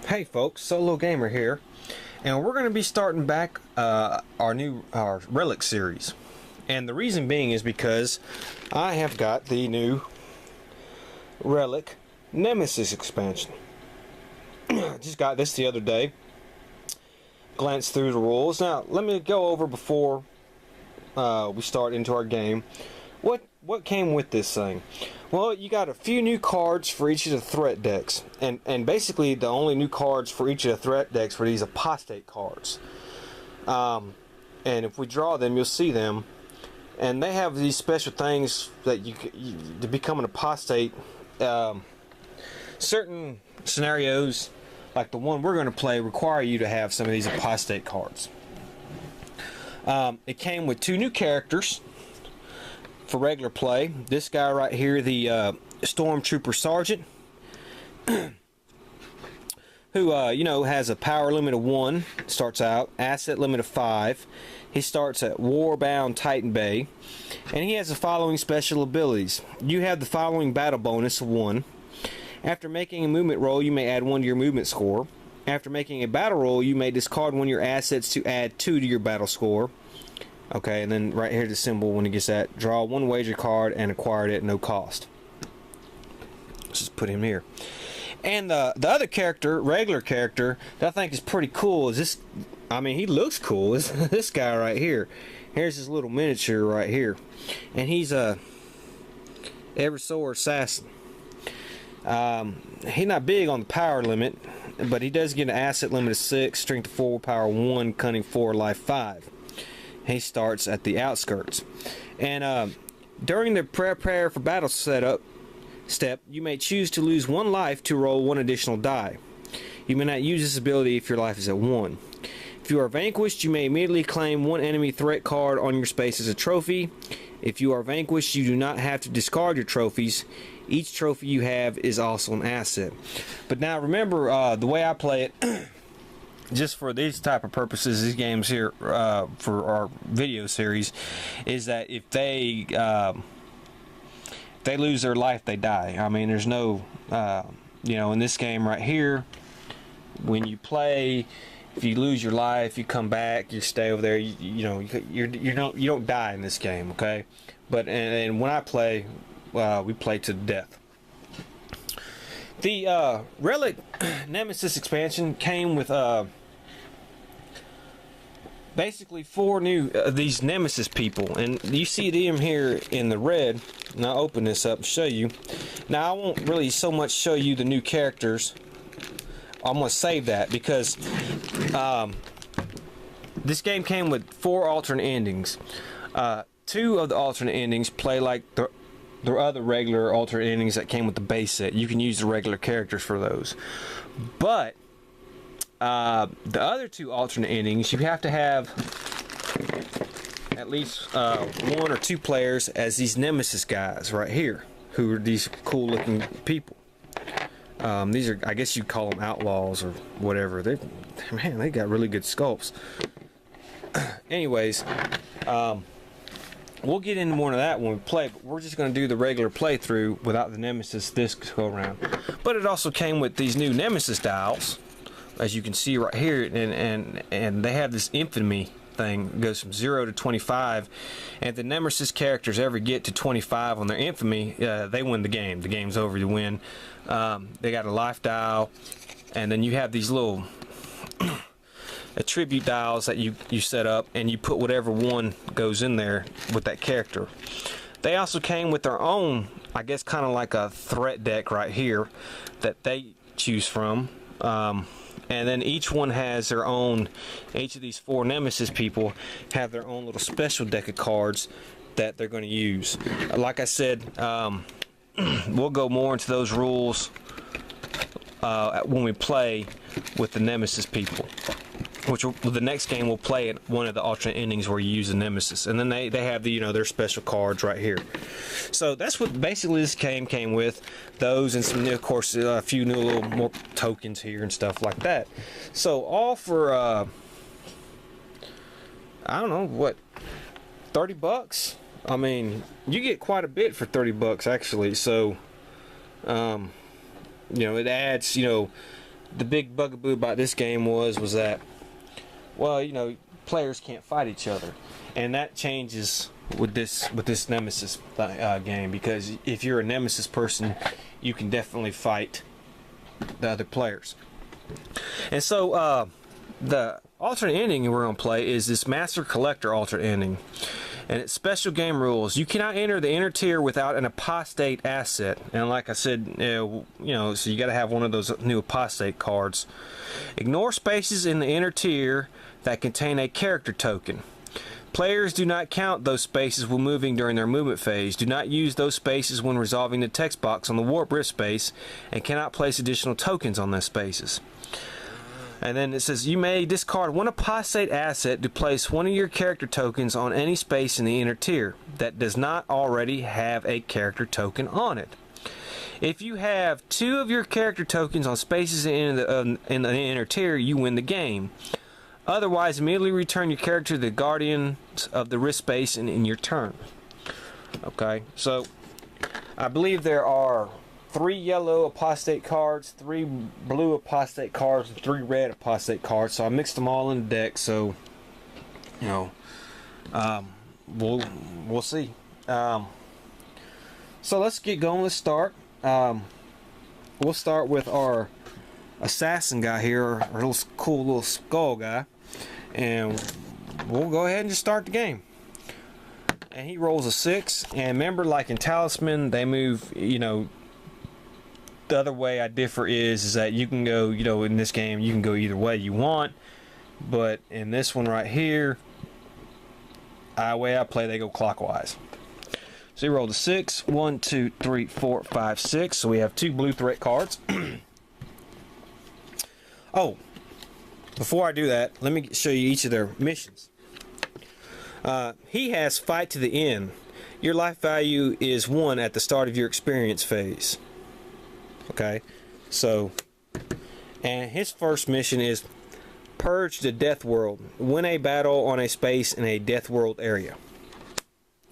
Hey folks, SoloGamer here, and we're going to be starting back our relic series. And the reason being is because I have got the new relic Nemesis expansion. I just got this the other day. Glanced through the rules. Now let me go over before we start into our game what came with this thing. Well, you got a few new cards for each of the threat decks, and basically the only new cards for each of the threat decks were these apostate cards. And if we draw them, you'll see them, and they have these special things that you to become an apostate. Certain scenarios, like the one we're going to play, require you to have some of these apostate cards. It came with two new characters for regular play. This guy right here, the Stormtrooper Sergeant, who has a power limit of 1, starts out, asset limit of 5. He starts at Warbound Titan Bay, and he has the following special abilities. You have the following battle bonus of 1. After making a movement roll, you may add 1 to your movement score. After making a battle roll, you may discard 1 of your assets to add 2 to your battle score. Okay, and then right here the symbol when it gets that, draw 1 wager card and acquire it at no cost. Let's just put him here. And the other character, regular character, that I think is pretty cool is this. I mean, he looks cool. Is this guy right here. Here's his little miniature right here, and he's a Eversor assassin. He's not big on the power limit, but he does get an asset limit of 6, strength of 4, power 1, cunning 4, life 5. He starts at the outskirts. And during the prepare for battle setup step, you may choose to lose 1 life to roll 1 additional die. You may not use this ability if your life is at 1. If you are vanquished, you may immediately claim 1 enemy threat card on your space as a trophy. If you are vanquished, you do not have to discard your trophies. Each trophy you have is also an asset. But now remember, the way I play it, just for these type of purposes, these games here for our video series, is that if they lose their life, they die. I mean, there's no, in this game right here, when you play, if you lose your life, you come back, you stay over there. You don't die in this game, okay? But and when I play, we play to death. The Relic Nemesis expansion came with basically 4 new these Nemesis people, and you see them here in the red. And I'll open this up and show you. Now I won't really so much show you the new characters. I'm gonna save that because this game came with 4 alternate endings. 2 of the alternate endings play like the other regular alternate endings that came with the base set. You can use the regular characters for those, but the other 2 alternate endings, you have to have at least 1 or 2 players as these Nemesis guys right here, who are these cool looking people. These are, I guess you'd call them outlaws or whatever. They got really good sculpts. Anyways, we'll get into more of that when we play, but we're just going to do the regular playthrough without the Nemesis this go around. But it also came with these new Nemesis dials, as you can see right here, and they have this infamy thing. It goes from 0 to 25, and if the Nemesis characters ever get to 25 on their infamy, they win the game. The game's over, you win. They got a life dial, and then you have these little attribute dials that you set up, and you put whatever one goes in there with that character. They also came with their own, I guess, kind of like a threat deck right here that they choose from. And then each one has their own, each of these 4 Nemesis people have their own little special deck of cards that they're going to use. Like I said, we'll go more into those rules when we play with the Nemesis people. The next game we'll play at one of the alternate endings where you use the Nemesis, and then they have the their special cards right here. So that's what basically this game came with. Those and some, of course, a few new little more tokens here and stuff like that. So all for I don't know what, $30. I mean, you get quite a bit for $30 actually. So it adds the big bugaboo about this game was that, well, you know, players can't fight each other, and that changes with this Nemesis game, because if you're a Nemesis person, you can definitely fight the other players. And so the alternate ending we're going to play is this Master Collector alternate ending, and it's special game rules. You cannot enter the inner tier without an apostate asset, and like I said, you know, so you got to have one of those new apostate cards. Ignore spaces in the inner tier that contain a character token. Players do not count those spaces when moving during their movement phase. Do not use those spaces when resolving the text box on the warp rift space, and cannot place additional tokens on those spaces. And then it says you may discard one apostate asset to place one of your character tokens on any space in the inner tier that does not already have a character token on it. If you have two of your character tokens on spaces in the inner tier, you win the game. Otherwise, immediately return your character to the Guardians of the Rift space in your turn. Okay, so I believe there are 3 yellow apostate cards, 3 blue apostate cards, and 3 red apostate cards. So I mixed them all in the deck. So, you know, we'll see. So let's get going. Let's start. We'll start with our assassin guy here, our little cool little skull guy, and we'll go ahead and just start the game. And he rolls a 6, and remember, like in Talisman, they move, you know, the other way I differ is that you can go, you know, in this game you can go either way you want, but in this one right here, way I play, they go clockwise. So he rolled a 6. 1, 2, 3, 4, 5, 6. So we have 2 blue threat cards. Oh, before I do that, let me show you each of their missions. He has fight to the end. Your life value is 1 at the start of your experience phase. Okay, so, and his first mission is purge the death world. Win a battle on a space in a death world area.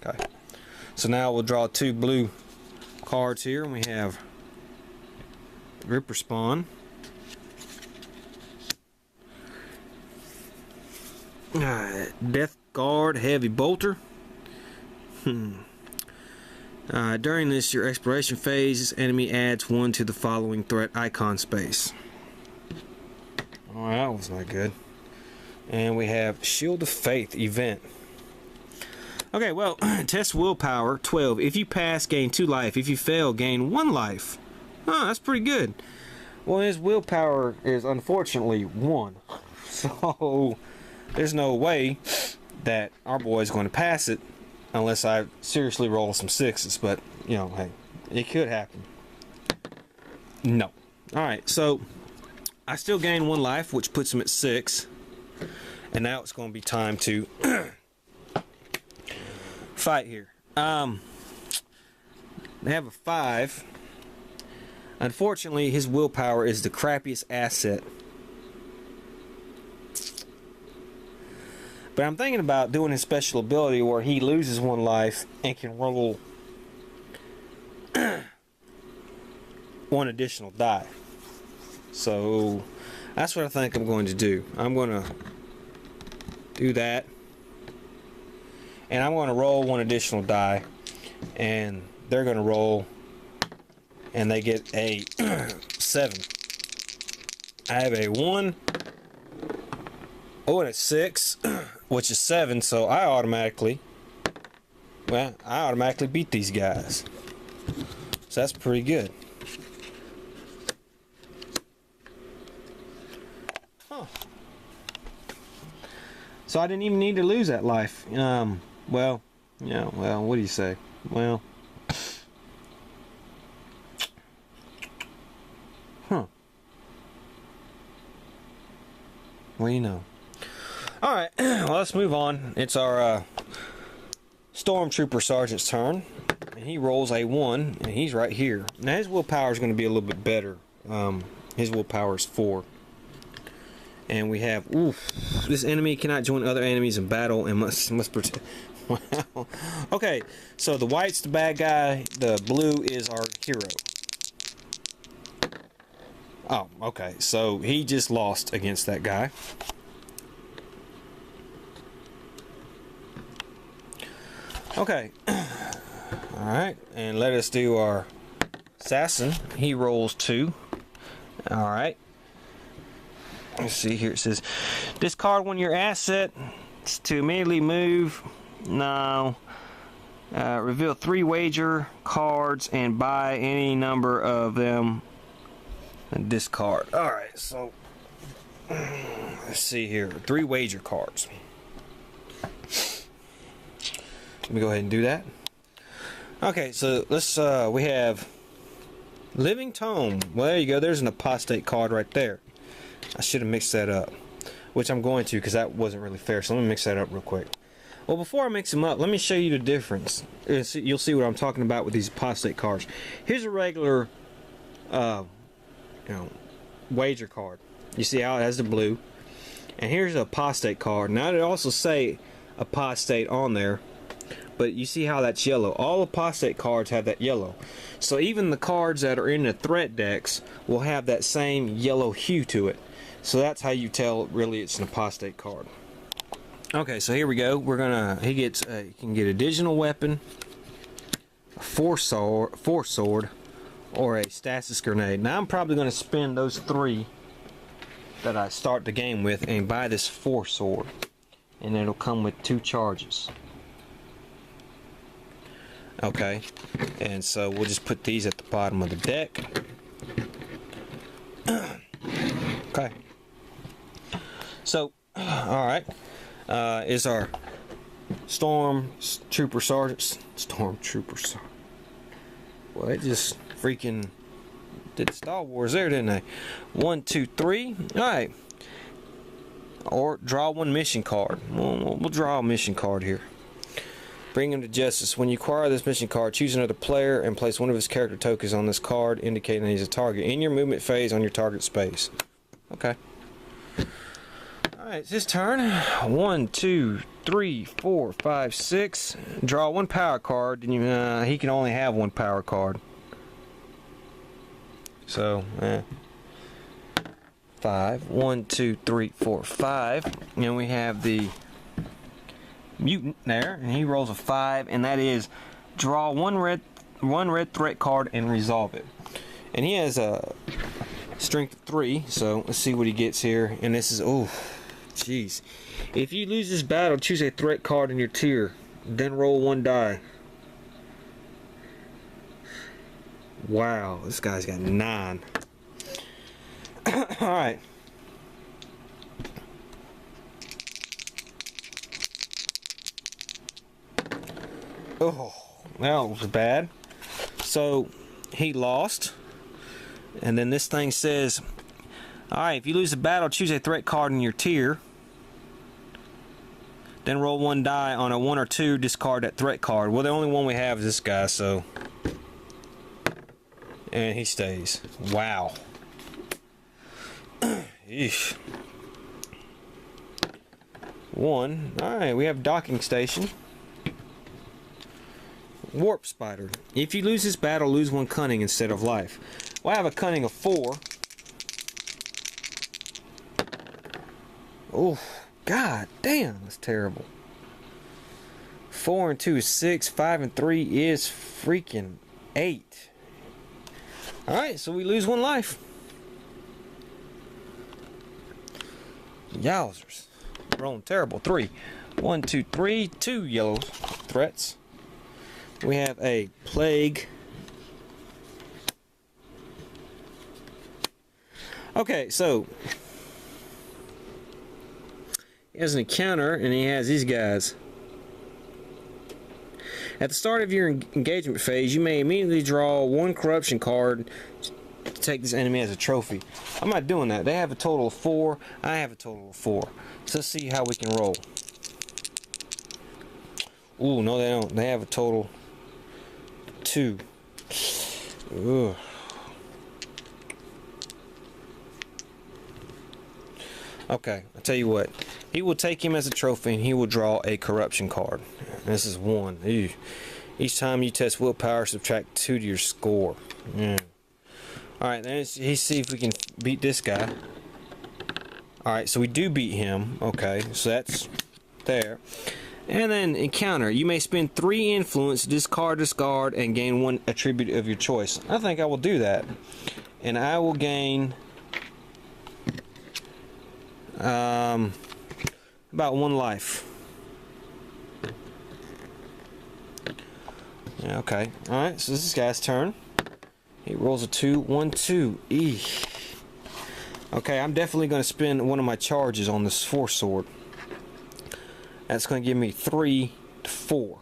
Okay, so now we'll draw 2 blue cards here, and we have Gripper Spawn, Death Guard Heavy Bolter. During this, your exploration phase, enemy adds 1 to the following threat icon space. Oh, that was not good. And we have Shield of Faith event. Okay, well, test willpower 12. If you pass, gain 2 life. If you fail, gain 1 life. Oh, that's pretty good. Well, his willpower is unfortunately 1. So there's no way that our boy is going to pass it unless I seriously roll some 6s, but, you know, hey, it could happen. No. Alright, so I still gain 1 life, which puts him at 6. And now it's going to be time to fight here. They have a 5. Unfortunately, his willpower is the crappiest asset. But I'm thinking about doing his special ability where he loses 1 life and can roll 1 additional die. So that's what I think I'm going to do. I'm going to do that, and I'm going to roll 1 additional die, and they're going to roll, and they get a 7. I have a 1. Oh, and it's 6, which is 7, so I automatically beat these guys. So that's pretty good. Huh. So I didn't even need to lose that life. Well, yeah, well, what do you say? Well, huh. Well, you know. Alright, well, let's move on. It's our Stormtrooper Sergeant's turn. And he rolls a 1, and he's right here. Now, his willpower is going to be a little bit better. His willpower is 4. And we have, oof, this enemy cannot join other enemies in battle and must protect. Wow. Okay, so the white's the bad guy, the blue is our hero. Oh, okay. So he just lost against that guy. Okay. Alright, and let us do our assassin. He rolls 2. Alright. Let's see here. It says, discard one of your assets to immediately move. No. Reveal 3 wager cards and buy any number of them and discard. Alright, so let's see here. 3 wager cards. Let me go ahead and do that. Okay, so let's we have Living Tome. Well, there you go. There's an apostate card right there. I should have mixed that up, which I'm going to because that wasn't really fair. So let me mix that up real quick. Well, before I mix them up, let me show you the difference. You'll see what I'm talking about with these apostate cards. Here's a regular, wager card. You see how it has the blue, and here's an apostate card. Now it also say apostate on there, but you see how that's yellow. All apostate cards have that yellow. So even the cards that are in the threat decks will have that same yellow hue to it. So that's how you tell really it's an apostate card. Okay, so here we go. He can get a digital weapon, a force sword, or a stasis grenade. Now I'm probably going to spend those 3 that I start the game with and buy this force sword, and it'll come with 2 charges. Okay, and so we'll just put these at the bottom of the deck. Okay. So, alright, is our Stormtrooper Sergeant. Well, they just freaking did Star Wars there, didn't they? 1, 2, 3. Alright. Or draw 1 mission card. We'll draw a mission card here. Bring him to justice. When you acquire this mission card, choose another player and place one of his character tokens on this card, indicating that he's a target in your movement phase on your target space. Okay. Alright, it's his turn. 1, 2, 3, 4, 5, 6. Draw 1 power card. And he can only have 1 power card. So, 5. 1, 2, 3, 4, 5. And we have the mutant there, and he rolls a 5, and that is draw one red threat card and resolve it. And he has a strength of 3, so let's see what he gets here. And this is, oh jeez, if you lose this battle, choose a threat card in your tier, then roll 1 die. Wow, this guy's got 9. Alright. Oh, that was bad. So he lost, and then this thing says, alright, if you lose the battle, choose a threat card in your tier, then roll 1 die. On a 1 or 2, discard that threat card. Well, the only one we have is this guy, so, and he stays. Wow. Eesh. 1. Alright, we have docking station. Warp Spider. If you lose this battle, lose 1 cunning instead of life. Well, I have a cunning of 4. Oh, god damn, that's terrible. 4 and 2 is 6. 5 and 3 is freaking 8. Alright, so we lose 1 life. Yowzers. Rolling terrible. 3. 1, 2, 3. 2 yellow threats. We have a plague. Okay, so he has an encounter, and he has these guys. At the start of your engagement phase, you may immediately draw 1 corruption card to take this enemy as a trophy. I'm not doing that. They have a total of 4. I have a total of 4. So let's see how we can roll. Ooh, no, they don't. They have a total 2. Ugh. Okay, I'll tell you what. He will take him as a trophy, and he will draw a corruption card. This is 1. Ew. Each time you test willpower, subtract 2 to your score. Yeah. Alright, then let's see if we can beat this guy. Alright, so we do beat him. Okay, so that's there. And then encounter. You may spend 3 influence, discard, and gain 1 attribute of your choice. I think I will do that. And I will gain about 1 life. Yeah, okay. Alright, so this is this guy's turn. He rolls a 2, 1, 2. Eesh. Okay, I'm definitely going to spend one of my charges on this Force Sword. That's going to give me 3 to 4.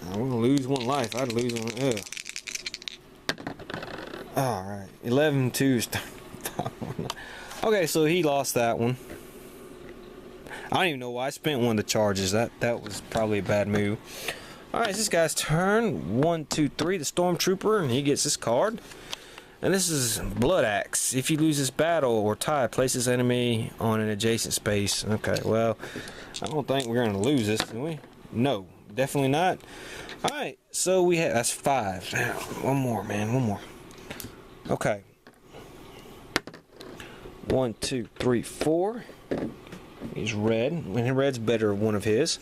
I'm going to lose 1 life. I'd lose 1. Alright, 11 2s. Okay, so he lost that one. I don't even know why I spent one of the charges. That was probably a bad move. Alright, it's this guy's turn. 1, 2, 3, the Stormtrooper, and he gets this card. And this is Blood Axe. If you lose this battle or tie, place this enemy on an adjacent space. Okay, well, I don't think we're going to lose this, do we? No, definitely not. Alright, so we have, that's 5. One more, man, one more. Okay. 1, 2, 3, 4. He's red, and red's better one of his.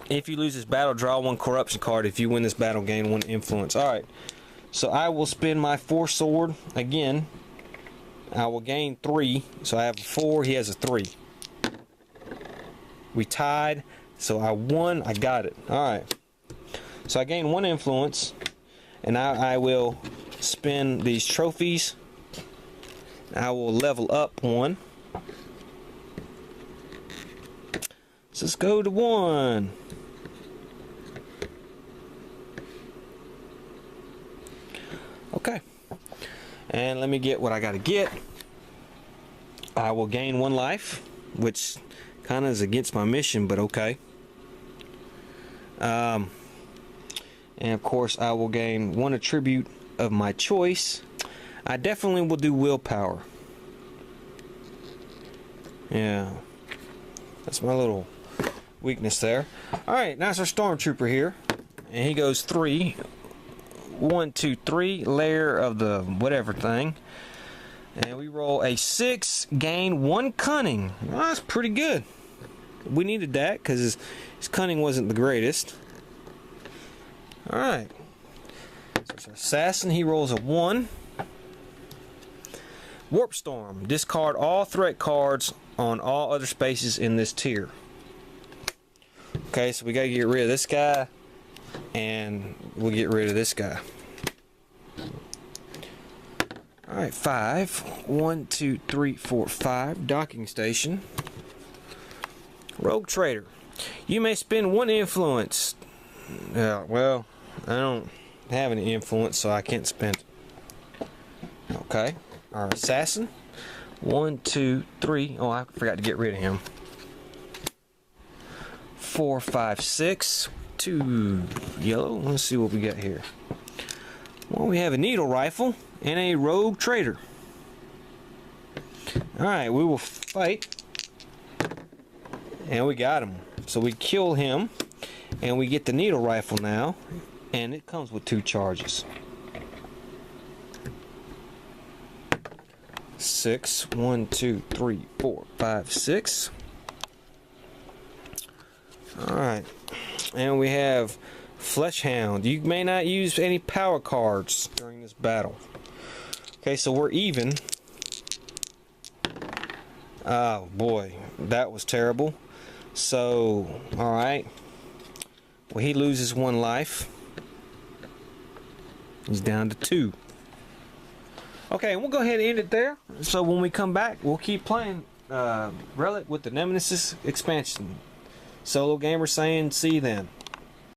If you lose this battle, draw 1 corruption card. If you win this battle, gain 1 influence. Alright, so I will spend my Force Sword again. I will gain 3, so I have a 4, he has a 3. We tied, so I won, I got it. Alright, so I gain 1 influence, and I will spend these trophies. I will level up 1. So let's go to 1. Okay. And let me get what I gotta get. I will gain 1 life, which kind of is against my mission, but okay. And of course I will gain 1 attribute of my choice. I definitely will do willpower. Yeah. That's my little weakness there. Alright, now it's our Stormtrooper here. And he goes 3. 1, 2, 3. Layer of the whatever thing. And we roll a 6. Gain 1 cunning. Well, that's pretty good. We needed that because his cunning wasn't the greatest. Alright. So it's our assassin. He rolls a 1. Warp Storm. Discard all threat cards on all other spaces in this tier. Okay, so we gotta get rid of this guy, and we'll get rid of this guy. Alright, 5. 1, 2, 3, 4, 5. Docking station. Rogue Trader. You may spend 1 influence. Well, I don't have any influence, so I can't spend. Okay. Our assassin. 1, 2, 3. Oh, I forgot to get rid of him. 4, 5, 6. 2 yellow. Let's see what we got here. Well, we have a needle rifle and a rogue trader. Alright, we will fight. And we got him. So we kill him. And we get the needle rifle now. And it comes with 2 charges. 6. 1, 2, 3, 4, 5, 6. Alright. And we have Flesh Hound. You may not use any power cards during this battle. Okay, so we're even. Oh boy, that was terrible. So, alright. Well, he loses 1 life. He's down to 2. Okay, we'll go ahead and end it there. So when we come back, we'll keep playing Relic with the Nemesis expansion. SoloGamer saying, see you then.